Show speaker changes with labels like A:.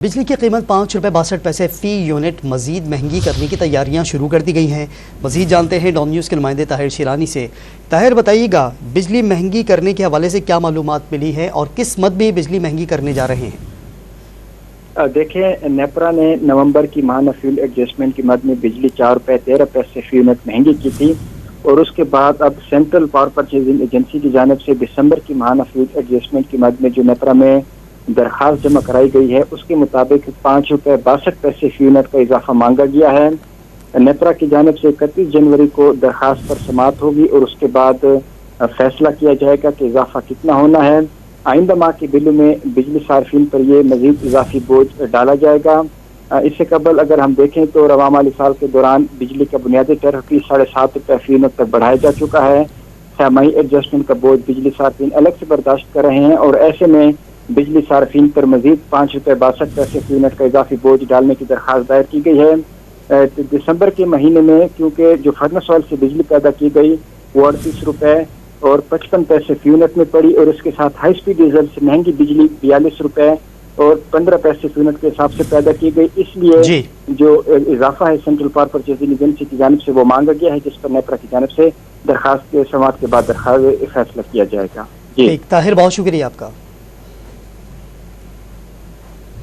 A: بجلی کی قیمت 5 روپے 62 پیسے فی یونٹ مزید مہنگی کرنے کی تیاریاں شروع کر دی گئی ہیں۔ مزید جانتے ہیں ڈان نیوز کے نمائندے طاہر شیرانی سے۔ طاہر بتائیے گا، بجلی مہنگی کرنے کے حوالے سے کیا معلومات ملی ہے اور کس مد میں بجلی مہنگی کرنے جا رہے ہیں؟
B: دیکھیں، نیپرا نے نومبر کی ماہانہ فیول ایڈجسٹمنٹ کی مد میں بجلی 4 روپے 13 پیسے فی یونٹ مہنگی کی تھی، اور اس کے بعد اب سینٹرل پاور پرچیزنگ ایجنسی کی جانب سے دسمبر کی ماہانہ فیول ایڈجسٹمنٹ کی مد میں جو نیپرا میں درخواست جمع کرائی گئی ہے، اس کے مطابق 5 روپے 62 پیسے فی یونٹ کا اضافہ مانگا گیا ہے۔ نیپرا کی جانب سے 31 جنوری کو درخواست پر سماعت ہوگی اور اس کے بعد فیصلہ کیا جائے گا کہ اضافہ کتنا ہونا ہے۔ آئندہ ماہ کے بلوں میں بجلی صارفین پر یہ مزید اضافی بوجھ ڈالا جائے گا۔ اس سے قبل اگر ہم دیکھیں تو رواں مالی سال کے دوران بجلی کا بنیادی ٹیرف بھی 7.5 روپے فی یونٹ تک بڑھایا جا چکا ہے۔ سہ ماہی ایڈجسٹمنٹ کا بوجھ بجلی صارفین الگ سے برداشت کر رہے ہیں، اور ایسے میں بجلی صارفین پر مزید 5 روپے 62 پیسے فی یونٹ کا اضافی بوجھ ڈالنے کی درخواست دائر کی گئی ہے۔ دسمبر کے مہینے میں کیونکہ جو فرنس آئل سے بجلی پیدا کی گئی وہ 38 روپے اور 55 پیسے فی یونٹ میں پڑی، اور اس کے ساتھ ہائی سپیڈ ڈیزل سے مہنگی بجلی 42 روپے اور 15 پیسے فی یونٹ کے حساب سے پیدا کی گئی۔ اس لیے جو اضافہ ہے سینٹرل پاور پرچیزنگ ایجنسی کی جانب سے وہ مانگا گیا ہے، جس پر نیپرا کی جانب سے درخواست کے سماعت کے بعد فیصلہ کیا جائے گا۔
A: طاہر، بہت شکریہ آپ کا۔